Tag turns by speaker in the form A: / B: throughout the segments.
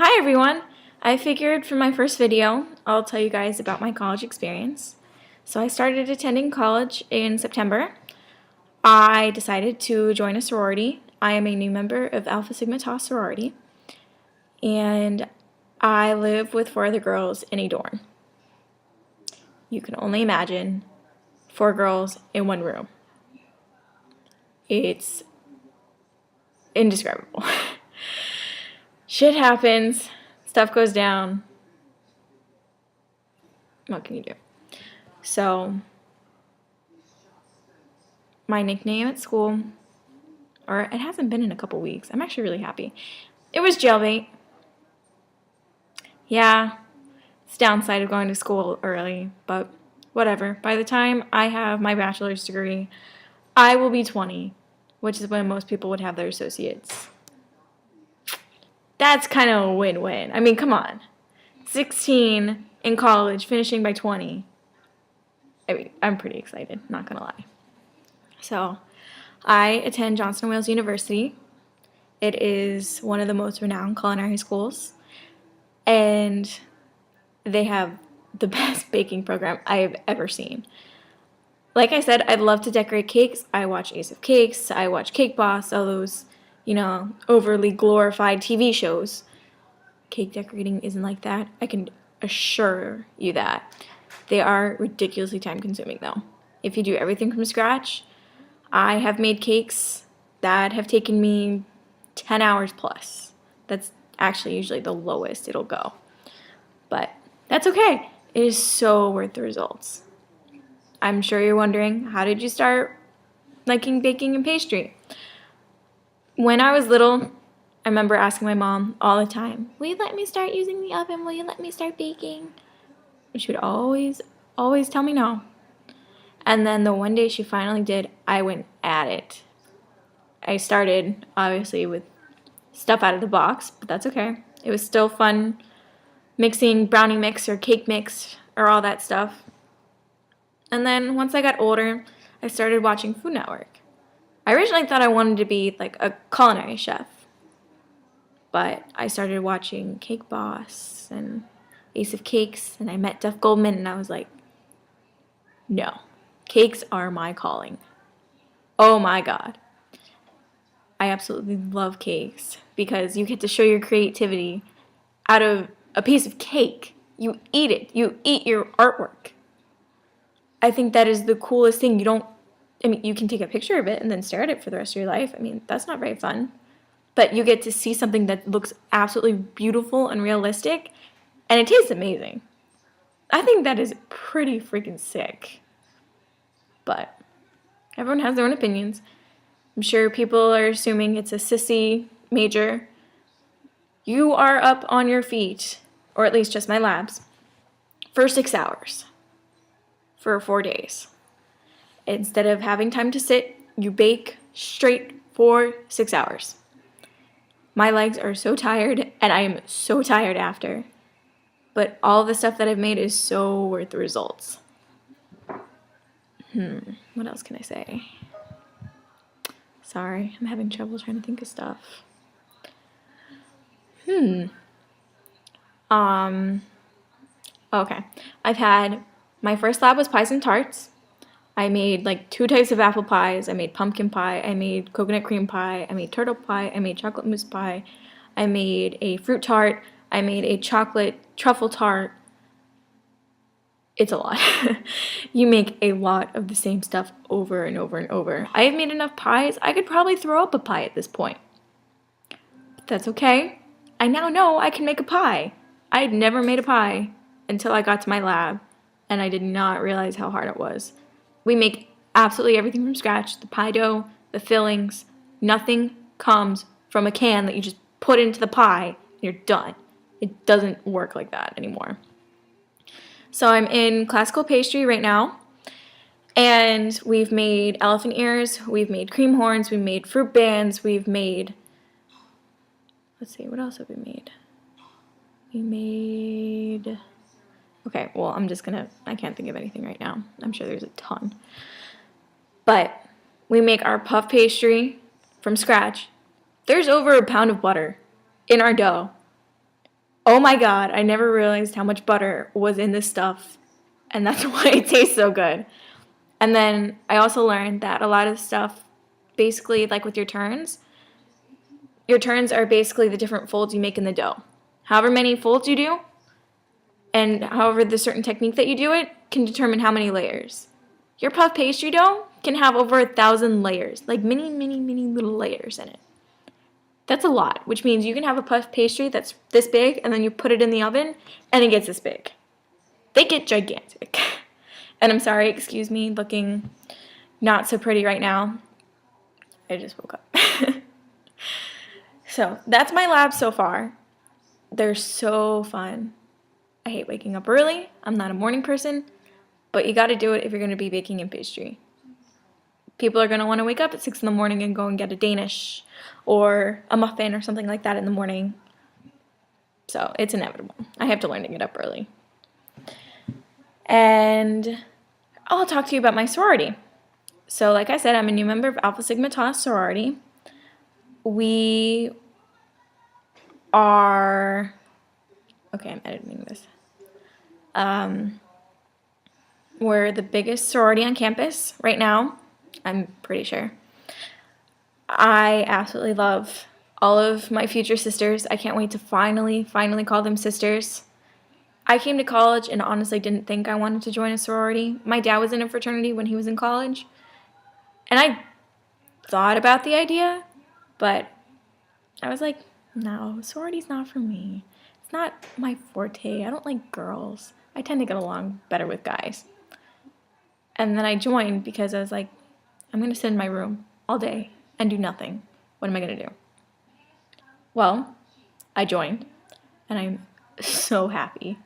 A: Hi everyone! I figured for my first video, I'll tell you guys about my college experience. So I started attending college in September. I decided to join a sorority. I am a new member of Alpha Sigma Tau sorority. And I live with 4 other girls in a dorm. You can only imagine 4 girls in one room. It's indescribable. Shit happens. Stuff goes down. What can you do? So, my nickname at school, or it hasn't been in a couple weeks. I'm actually really happy. It was Jailbait. Yeah, it's downside of going to school early, but whatever. By the time I have my bachelor's degree, I will be 20, which is when most people would have their associates. That's kind of a win-win. I mean, come on. 16 in college, finishing by 20. I mean, I'm pretty excited, not gonna lie. So, I attend Johnson & Wales University. It is one of the most renowned culinary schools, and they have the best baking program I have ever seen. Like I said, I love to decorate cakes. I watch Ace of Cakes, I watch Cake Boss, all those, overly glorified TV shows. Cake decorating isn't like that. I can assure you that. They are ridiculously time consuming though. If you do everything from scratch, I have made cakes that have taken me 10 hours plus. That's actually usually the lowest it'll go. But that's okay. It is so worth the results. I'm sure you're wondering, how did you start liking baking and pastry? When I was little, I remember asking my mom all the time, will you let me start using the oven? Will you let me start baking? And she would always tell me no. And then the one day she finally did, I went at it. I started, obviously, with stuff out of the box, but that's okay. It was still fun mixing brownie mix or cake mix or all that stuff. And then once I got older, I started watching Food Network. I originally thought I wanted to be like a culinary chef, but I started watching Cake Boss and Ace of Cakes, and I met Duff Goldman, and I was like, no, cakes are my calling. Oh my God. I absolutely love cakes because you get to show your creativity out of a piece of cake. You eat it. You eat your artwork. I think that is the coolest thing. You can take a picture of it and then stare at it for the rest of your life. I mean, that's not very fun. But you get to see something that looks absolutely beautiful and realistic, and it tastes amazing. I think that is pretty freaking sick. But everyone has their own opinions. I'm sure people are assuming it's a sissy major. You are up on your feet, or at least just my labs, for 6 hours, for 4 days. Instead of having time to sit, you bake straight for 6 hours. My legs are so tired, and I am so tired after. But all the stuff that I've made is so worth the results. What else can I say? Sorry, I'm having trouble trying to think of stuff. Okay. My first lab was pies and tarts. I made like 2 types of apple pies. I made pumpkin pie. I made coconut cream pie. I made turtle pie. I made chocolate mousse pie. I made a fruit tart. I made a chocolate truffle tart. It's a lot. You make a lot of the same stuff over and over and over. I have made enough pies, I could probably throw up a pie at this point. But that's okay. I now know I can make a pie. I had never made a pie until I got to my lab, and I did not realize how hard it was. We make absolutely everything from scratch. The pie dough, the fillings, nothing comes from a can that you just put into the pie and you're done. It doesn't work like that anymore. So I'm in classical pastry right now, and we've made elephant ears, we've made cream horns, we've made fruit bands, we've made, let's see, what else have we made? Okay, well, I can't think of anything right now. I'm sure there's a ton. But we make our puff pastry from scratch. There's over a pound of butter in our dough. Oh my god, I never realized how much butter was in this stuff, and that's why it tastes so good. And then I also learned that a lot of stuff, basically, like with your turns are basically the different folds you make in the dough. However many folds you do, and however the certain technique that you do it, can determine how many layers. Your puff pastry dough can have over 1,000 layers, like mini, mini, mini little layers in it. That's a lot, which means you can have a puff pastry that's this big, and then you put it in the oven, and it gets this big. They get gigantic. And I'm sorry, excuse me, looking not so pretty right now. I just woke up. So that's my lab so far. They're so fun. I hate waking up early. I'm not a morning person, but you got to do it if you're going to be baking in pastry. People are going to want to wake up at 6 in the morning and go and get a Danish or a muffin or something like that in the morning. So it's inevitable. I have to learn to get up early. And I'll talk to you about my sorority. So like I said, I'm a new member of Alpha Sigma Tau sorority. We are... Okay, I'm editing this. We're the biggest sorority on campus right now. I'm pretty sure. I absolutely love all of my future sisters. I can't wait to finally call them sisters. I came to college and honestly didn't think I wanted to join a sorority. My dad was in a fraternity when he was in college. And I thought about the idea, but I was like, no, sorority's not for me. It's not my forte. I don't like girls. I tend to get along better with guys. And then I joined because I was like, I'm going to sit in my room all day and do nothing. What am I going to do? Well, I joined, and I'm so happy.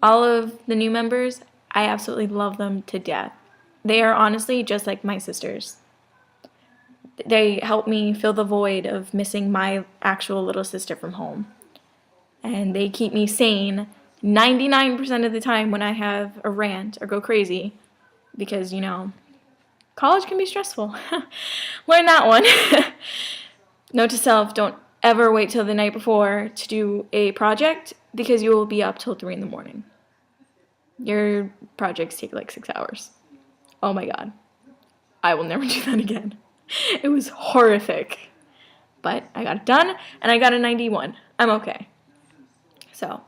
A: All of the new members, I absolutely love them to death. They are honestly just like my sisters. They help me fill the void of missing my actual little sister from home. And they keep me sane 99% of the time when I have a rant or go crazy. Because, you know, college can be stressful. Learn that one. Note to self, don't ever wait till the night before to do a project because you will be up till 3 in the morning. Your projects take like 6 hours. Oh my god. I will never do that again. It was horrific. But I got it done, and I got a 91. I'm okay. So,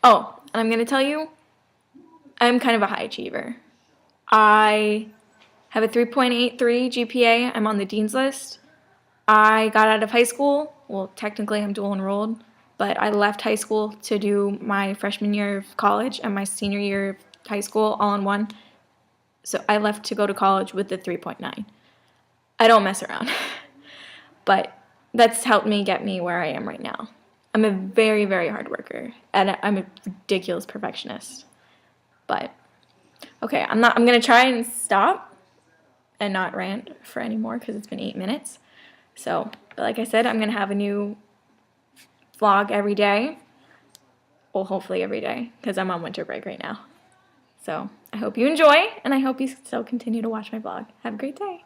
A: and I'm going to tell you, I'm kind of a high achiever. I have a 3.83 GPA. I'm on the dean's list. I got out of high school. Well, technically I'm dual enrolled, but I left high school to do my freshman year of college and my senior year of high school all in one. So I left to go to college with the 3.9. I don't mess around. But that's helped me get me where I am right now. I'm a very, very hard worker, and I'm a ridiculous perfectionist. But okay, I'm going to try and stop and not rant for any more because it's been 8 minutes. So, like I said, I'm going to have a new vlog every day. Well, hopefully every day because I'm on winter break right now. So, I hope you enjoy, and I hope you still continue to watch my vlog. Have a great day.